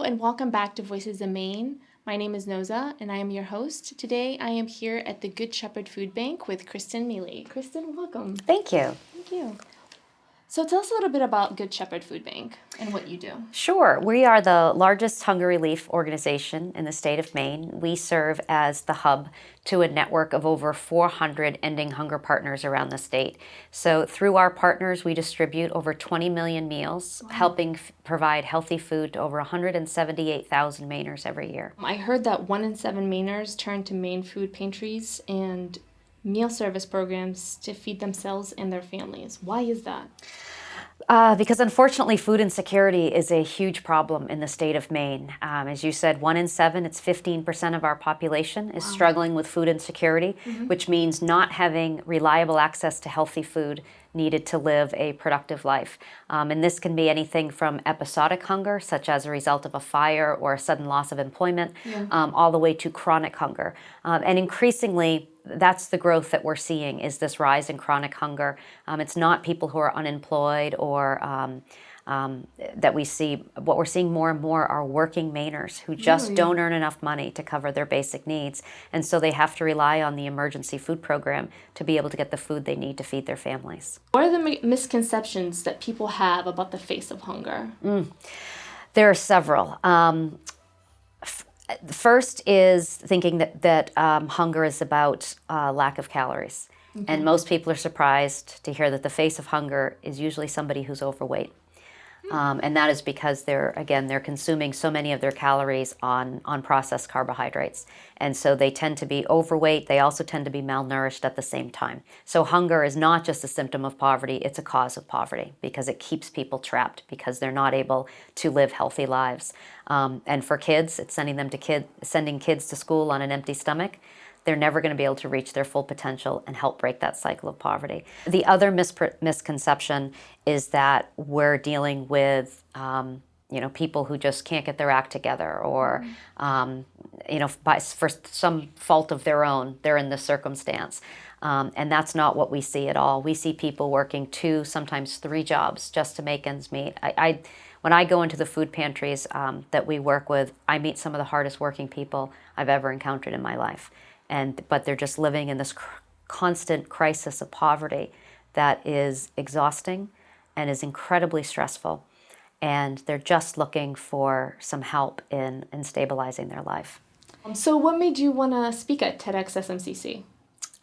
and welcome back to Voices of Maine. My name is Nozha and I am your host. Today I am here at the Good Shepherd Food Bank with Kristen Miale. Kristen, welcome. Thank you. Thank you. So tell us a little bit about Good Shepherd Food Bank and what you do. Sure. We are the largest hunger relief organization in the state of Maine. We serve as the hub to a network of over 400 ending hunger partners around the state. So through our partners, we distribute over 20 million meals, helping provide healthy food to over 178,000 Mainers every year. I heard that 1 in 7 Mainers turn to Maine food pantries and meal service programs to feed themselves and their families. Why is that? Because unfortunately, food insecurity is a huge problem in the state of Maine. As you said, 1 in 7, it's 15% of our population is struggling with food insecurity, which means not having reliable access to healthy food needed to live a productive life. And this can be anything from episodic hunger, such as a result of a fire or a sudden loss of employment, all the way to chronic hunger. And increasingly, that's the growth that we're seeing, is this rise in chronic hunger. It's not people who are unemployed or that we see. What we're seeing more and more are working Mainers who just don't earn enough money to cover their basic needs. And so they have to rely on the emergency food program to be able to get the food they need to feed their families. What are the misconceptions that people have about the face of hunger? There are several. The first is thinking that hunger is about lack of calories. And most people are surprised to hear that the face of hunger is usually somebody who's overweight. And that is because they're consuming so many of their calories on processed carbohydrates. And so they tend to be overweight. They also tend to be malnourished at the same time. So hunger is not just a symptom of poverty, it's a cause of poverty because it keeps people trapped because they're not able to live healthy lives. And for kids, it's sending kids to school on an empty stomach. They're never going to be able to reach their full potential and help break that cycle of poverty. The other misconception is that we're dealing with people who just can't get their act together or for some fault of their own, they're in this circumstance. And that's not what we see at all. We see people working 2, sometimes 3 jobs just to make ends meet. When I go into the food pantries that we work with, I meet some of the hardest working people I've ever encountered in my life. But they're just living in this constant crisis of poverty that is exhausting and is incredibly stressful. And they're just looking for some help in stabilizing their life. So what made you want to speak at TEDx SMCC?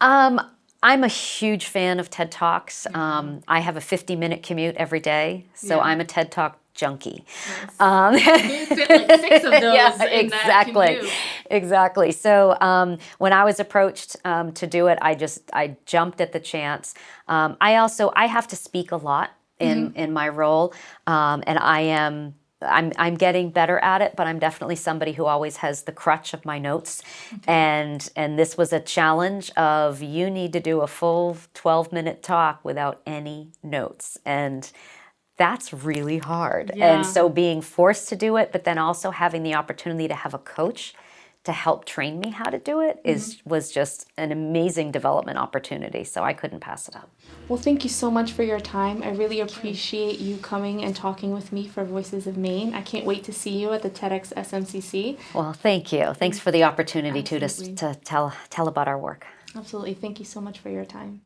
I'm a huge fan of TED Talks. I have a 50-minute commute every day, so I'm a TED Talk junkie. You fit like 6 of those in that commute. Exactly. So when I was approached to do it, I jumped at the chance. I have to speak a lot in my role, and I'm getting better at it, but I'm definitely somebody who always has the crutch of my notes. And this was a challenge of you need to do a full 12-minute talk without any notes. And that's really hard. Yeah. And so being forced to do it, but then also having the opportunity to have a coach to help train me how to do it was just an amazing development opportunity. So I couldn't pass it up. Well, thank you so much for your time. I really appreciate you coming and talking with me for Voices of Maine. I can't wait to see you at the TEDx SMCC. Well, thank you. Thanks for the opportunity to tell about our work. Absolutely. Thank you so much for your time.